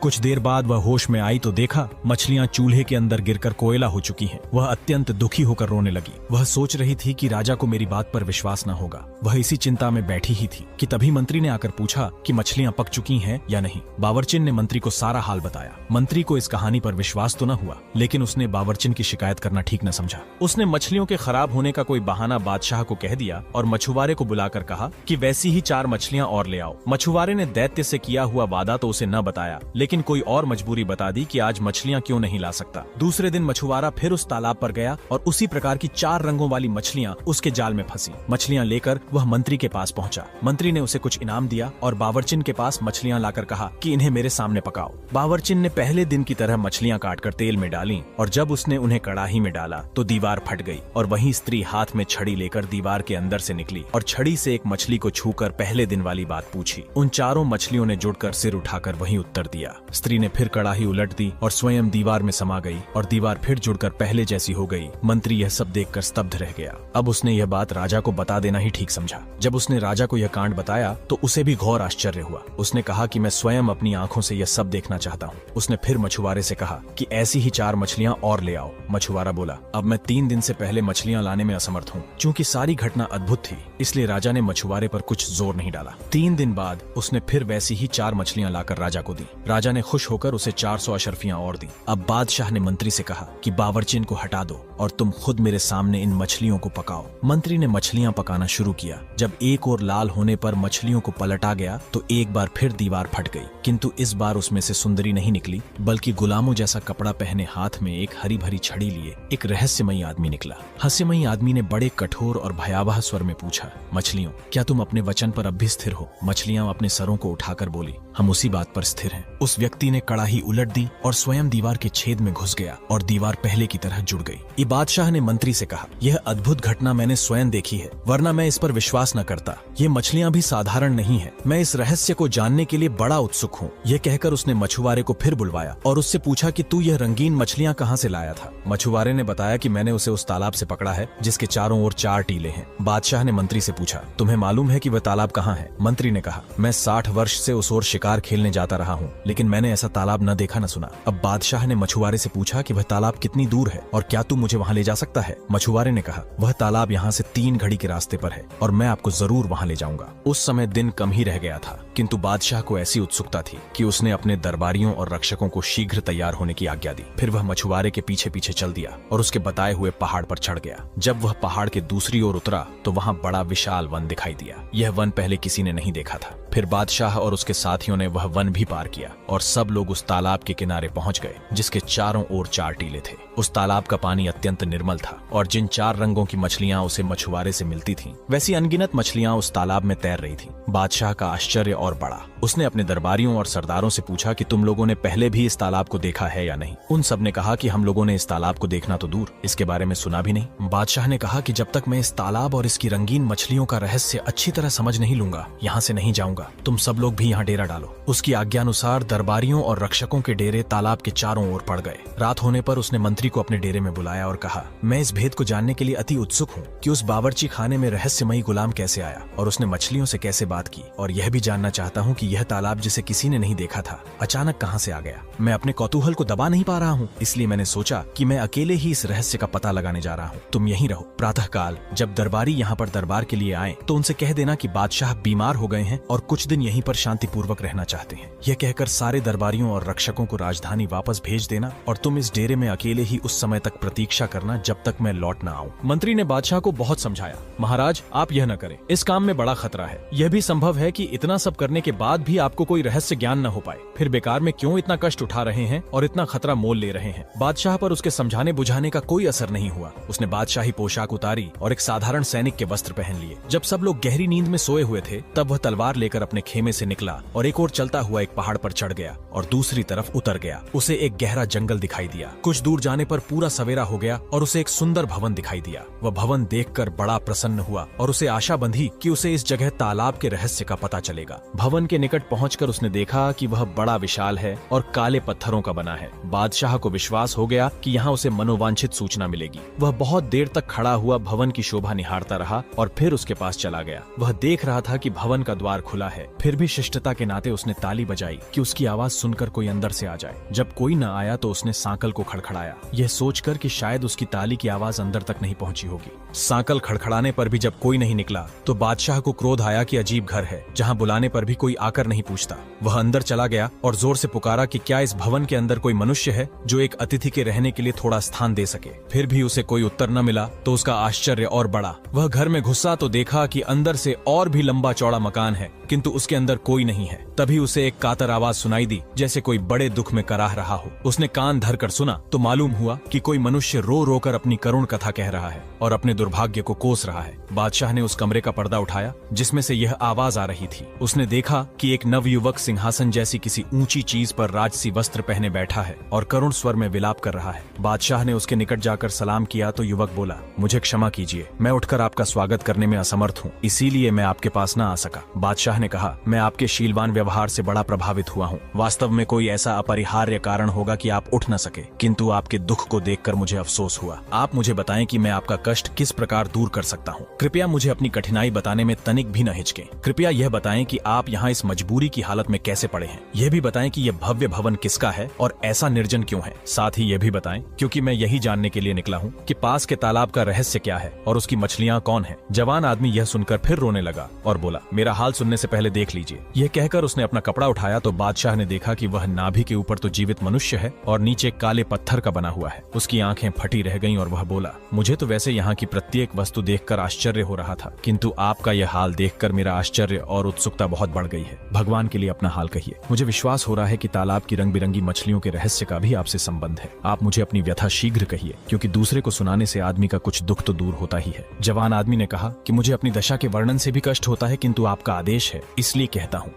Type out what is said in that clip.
कुछ देर बाद वह होश में आई तो देखा मछलियां चूल्हे के अंदर गिरकर कोयला हो चुकी हैं। वह अत्यंत दुखी होकर रोने लगी। वह सोच रही थी कि राजा को मेरी बात पर विश्वास न होगा। वह इसी चिंता में बैठी ही थी कि तभी मंत्री ने आकर पूछा कि मछलियां पक चुकी हैं या नहीं। बावर्चिन ने मंत्री को सारा हाल बताया। मंत्री को इस कहानी पर विश्वास तो न हुआ, लेकिन उसने बावर्चिन की शिकायत करना ठीक न समझा। उसने मछलियों के खराब होने का कोई बहाना बादशाह को कह दिया और मछुआरे को बुलाकर कहा कि वैसी ही 4 मछलियां और ले आओ। मछुआरे ने दैत्य से किया हुआ वादा तो उसे न बताया, लेकिन कोई और मजबूरी बता दी कि आज मछलियां क्यों नहीं ला सकता। दूसरे दिन मछुआरा फिर उस तालाब पर गया और उसी प्रकार की 4 रंगों वाली मछलियां उसके जाल में फंसी। मछलियां लेकर वह मंत्री के पास पहुंचा। मंत्री ने उसे कुछ इनाम दिया और बावर्चिन के पास मछलियां लाकर कहा कि इन्हें मेरे सामने पकाओ। बावर्चिन ने पहले दिन की तरह मछलियां काटकर तेल में डाली और जब उसने उन्हें कड़ाही में डाला तो दीवार फट गई और वही स्त्री हाथ में छड़ी लेकर दीवार के अंदर से निकली और छड़ी से एक मछली को छूकर पहले दिन वाली बात पूछी। उन 4 मछलियों ने जुड़कर सिर उठाकर वही उत्तर दिया। स्त्री ने फिर कड़ाही उलट दी और स्वयं दीवार में समा गई और दीवार फिर जुड़कर पहले जैसी हो गई। मंत्री यह सब देखकर स्तब्ध रह गया। अब उसने यह बात राजा को बता देना ही ठीक समझा। जब उसने राजा को यह कांड बताया तो उसे भी घोर आश्चर्य हुआ। उसने कहा कि मैं स्वयं अपनी आंखों से यह सब देखना चाहता हूँ। उसने फिर मछुआरे से कहा कि ऐसी ही 4 मछलियां और ले आओ। मछुआरा बोला, अब मैं 3 दिन से पहले मछलियां लाने में असमर्थ हूँ। चूंकि सारी घटना अद्भुत थी, इसलिए राजा ने मछुआरे पर कुछ जोर नहीं डाला। 3 दिन बाद उसने फिर वैसी ही 4 मछलियां लाकर राजा को दी। राजा ने खुश होकर उसे 400 अशर्फियां और दी। अब बादशाह ने मंत्री से कहा कि बावर्चिन को हटा दो और तुम खुद मेरे सामने इन मछलियों को पकाओ। मंत्री ने मछलियां पकाना शुरू किया। जब एक और लाल होने पर मछलियों को पलटा गया तो एक बार फिर दीवार फट गई, किंतु इस बार उसमें से सुंदरी नहीं निकली, बल्कि गुलामों जैसा कपड़ा पहने हाथ में एक हरी भरी छड़ी लिए एक रहस्यमयी आदमी निकला। रहस्यमयी आदमी ने बड़े कठोर और भयावह स्वर में पूछा, मछलियों, क्या तुम अपने वचन पर अब भी स्थिर हो? मछलियां अपने सरों को उठाकर बोली, हम उसी बात पर स्थिर हैं। उस व्यक्ति ने कड़ाही उलट दी और स्वयं दीवार के छेद में घुस गया और दीवार पहले की तरह जुड़ गई। ये बादशाह ने मंत्री से कहा, यह अद्भुत घटना मैंने स्वयं देखी है, वरना मैं इस पर विश्वास न करता। ये मछलियां भी साधारण नहीं है। मैं इस रहस्य को जानने के लिए बड़ा उत्सुक हूँ। यह कहकर उसने मछुआरे को फिर बुलवाया और उससे पूछा कि तू यह रंगीन मछलियां कहाँ से लाया था? मछुआरे ने बताया कि मैंने उसे उस तालाब से पकड़ा है जिसके चारों ओर 4 टीले हैं। बादशाह ने मंत्री से पूछा, तुम्हें मालूम है कि वह तालाब कहाँ है? मंत्री ने कहा, मैं 60 वर्ष से उस ओर शिकार खेलने जाता रहा हूँ, लेकिन मैंने ऐसा तालाब न देखा न सुना। अब बादशाह ने मछुआरे से पूछा कि वह तालाब कितनी दूर है और क्या तू मुझे वहाँ ले जा सकता है? मछुआरे ने कहा, वह तालाब यहाँ से 3 घड़ी के रास्ते पर है और मैं आपको जरूर वहाँ ले जाऊंगा। उस समय दिन कम ही रह गया था, किंतु बादशाह को ऐसी उत्सुकता थी कि उसने अपने दरबारियों और रक्षकों को शीघ्र तैयार होने की आज्ञा दी। फिर वह मछुआरे के पीछे पीछे चल दिया और उसके बताए हुए पहाड़ पर चढ़ गया। जब वह पहाड़ के दूसरी ओर उतरा तो वहाँ बड़ा विशाल वन दिखाई दिया। यह वन पहले किसी ने नहीं देखा था। फिर बादशाह और उसके साथियों ने वह वन भी पार किया और सब लोग उस तालाब के किनारे पहुंच गए जिसके चारों ओर 4 टीले थे। उस तालाब का पानी अत्यंत निर्मल था और जिन 4 रंगों की मछलियां उसे मछुआरे से मिलती थीं, वैसी अनगिनत मछलियां उस तालाब में तैर रही थीं। बादशाह का आश्चर्य और बढ़ा। उसने अपने दरबारियों और सरदारों से पूछा कि तुम लोगों ने पहले भी इस तालाब को देखा है या नहीं? उन सब ने कहा कि हम लोगों ने इस तालाब को देखना तो दूर, इसके बारे में सुना भी नहीं। बादशाह ने कहा कि जब तक मैं इस तालाब और इसकी रंगीन मछलियों का रहस्य अच्छी तरह समझ नहीं लूंगा, यहाँ से नहीं जाऊंगा। तुम सब लोग भी यहाँ डेरा डालो। उसकी आज्ञानुसार दरबारियों और रक्षकों के डेरे तालाब के चारों ओर पड़ गए। रात होने पर उसने मंत्री को अपने डेरे में बुलाया और कहा, मैं इस भेद को जानने के लिए अति उत्सुक हूँ कि उस बावर्ची खाने में रहस्यमयी गुलाम कैसे आया और उसने मछलियों से कैसे बात की, और यह भी जानना चाहता हूँ कि यह तालाब जिसे किसी ने नहीं देखा था अचानक कहाँ से आ गया। मैं अपने कौतूहल को दबा नहीं पा रहा हूँ, इसलिए मैंने सोचा कि मैं अकेले ही इस रहस्य का पता लगाने जा रहा हूँ। तुम यहीं रहो। प्रातःकाल जब दरबारी यहाँ पर दरबार के लिए आए तो उनसे कह देना कि बादशाह बीमार हो गए हैं और कुछ दिन यहीं पर शांतिपूर्वक रहना चाहते हैं। यह कहकर सारे दरबारियों और रक्षकों को राजधानी वापस भेज देना और तुम इस डेरे में अकेले ही उस समय तक प्रतीक्षा करना जब तक मैं लौट न आऊं। मंत्री ने बादशाह को बहुत समझाया, महाराज आप यह न करें, इस काम में बड़ा खतरा है। यह भी संभव है कि इतना सब करने के बाद भी आपको कोई रहस्य ज्ञान न हो पाए, फिर बेकार में क्यों इतना कष्ट उठा रहे हैं और इतना खतरा मोल ले रहे हैं। बादशाह पर उसके समझाने बुझाने का कोई असर नहीं हुआ। उसने बादशाही पोशाक उतारी और एक साधारण सैनिक के वस्त्र पहन लिए। जब सब लोग गहरी नींद में सोए हुए थे तब वह तलवार लेकर अपने खेमे से निकला और एक ओर चलता हुआ एक पहाड़ पर चढ़ गया और दूसरी तरफ उतर गया। उसे एक गहरा जंगल दिखाई दिया। कुछ दूर जाने पर पूरा सवेरा हो गया और उसे एक सुंदर भवन दिखाई दिया। वह भवन देखकर बड़ा प्रसन्न हुआ और उसे आशा बंधी कि उसे इस जगह तालाब के रहस्य का पता चलेगा। भवन के निकट पहुंचकर उसने देखा कि वह बड़ा विशाल है और काले पत्थरों का बना है। बादशाह को विश्वास हो गया कि यहाँ उसे मनोवांछित सूचना मिलेगी। वह बहुत देर तक खड़ा हुआ भवन की शोभा निहारता रहा और फिर उसके पास चला गया। वह देख रहा था कि भवन का द्वार खुला निकला है। फिर भी शिष्टता के नाते उसने ताली बजाई कि उसकी आवाज सुनकर कोई अंदर से आ जाए। जब कोई न आया तो उसने सांकल को खड़खड़ाया, यह सोचकर कि शायद उसकी ताली की आवाज अंदर तक नहीं पहुंची होगी। सांकल खड़खड़ाने पर भी जब कोई नहीं निकला तो बादशाह को क्रोध आया कि अजीब घर है जहां बुलाने पर भी कोई आकर नहीं पूछता। वह अंदर चला गया और जोर से पुकारा कि क्या इस भवन के अंदर कोई मनुष्य है जो एक अतिथि के रहने के लिए थोड़ा स्थान दे सके। फिर भी उसे कोई उत्तर न मिला तो उसका आश्चर्य और बढ़ा। वह घर में घुसा तो देखा कि अंदर से और भी लंबा चौड़ा मकान है, किंतु उसके अंदर कोई नहीं है। तभी उसे एक कातर आवाज सुनाई दी, जैसे कोई बड़े दुख में कराह रहा हो। उसने कान धरकर सुना तो मालूम हुआ कि कोई मनुष्य रो रो कर अपनी करुण कथा कह रहा है और अपने दुर्भाग्य को कोस रहा है। बादशाह ने उस कमरे का पर्दा उठाया जिसमें से यह आवाज आ रही थी। उसने देखा कि एक नवयुवक सिंहासन जैसी किसी ऊंची चीज पर राजसी वस्त्र पहने बैठा है और करुण स्वर में विलाप कर रहा है। बादशाह ने उसके निकट जाकर सलाम किया तो युवक बोला, मुझे क्षमा कीजिए, मैं उठकर आपका स्वागत करने में असमर्थ हूँ, इसीलिए मैं आपके पास न आ सका। बादशाह ने कहा, मैं आपके शीलवान व्यवहार से बड़ा प्रभावित हुआ हूँ। वास्तव में कोई ऐसा अपरिहार्य कारण होगा कि आप उठ न सके, किंतु आपके दुख को देखकर मुझे अफसोस हुआ। आप मुझे बताएं कि मैं आपका कष्ट किस प्रकार दूर कर सकता हूँ। कृपया मुझे अपनी कठिनाई बताने में तनिक भी न हिचकें। कृपया यह बताएं कि आप यहाँ इस मजबूरी की हालत में कैसे पड़े हैं। यह भी बताएं कि यह भव्य भवन किसका है और ऐसा निर्जन क्यों है। साथ ही यह भी बताएं, क्योंकि मैं यही जानने के लिए निकला हूँ कि पास के तालाब का रहस्य क्या है और उसकी मछलियाँ कौन है। जवान आदमी यह सुनकर फिर रोने लगा और बोला, मेरा हाल सुनने से पहले देख लीजिए। यह कहकर उसने अपना कपड़ा उठाया तो बादशाह ने देखा कि वह नाभि के ऊपर तो जीवित मनुष्य है और नीचे काले पत्थर का बना हुआ है। उसकी आंखें फटी रह गईं और वह बोला, मुझे तो वैसे यहाँ की प्रत्येक वस्तु देखकर आश्चर्य हो रहा था, किंतु आपका यह हाल देखकर मेरा आश्चर्य और उत्सुकता बहुत बढ़ गई है। भगवान के लिए अपना हाल कहिए। मुझे विश्वास हो रहा है कि तालाब की रंग बिरंगी मछलियों के रहस्य का भी आपसे संबंध है। आप मुझे अपनी व्यथा शीघ्र कहिए, क्योंकि दूसरे को सुनाने से आदमी का कुछ दुख तो दूर होता ही है। जवान आदमी ने कहा कि मुझे अपनी दशा के वर्णन से भी कष्ट होता है, किंतु आपका आदेश है इसलिए कहता हूँ।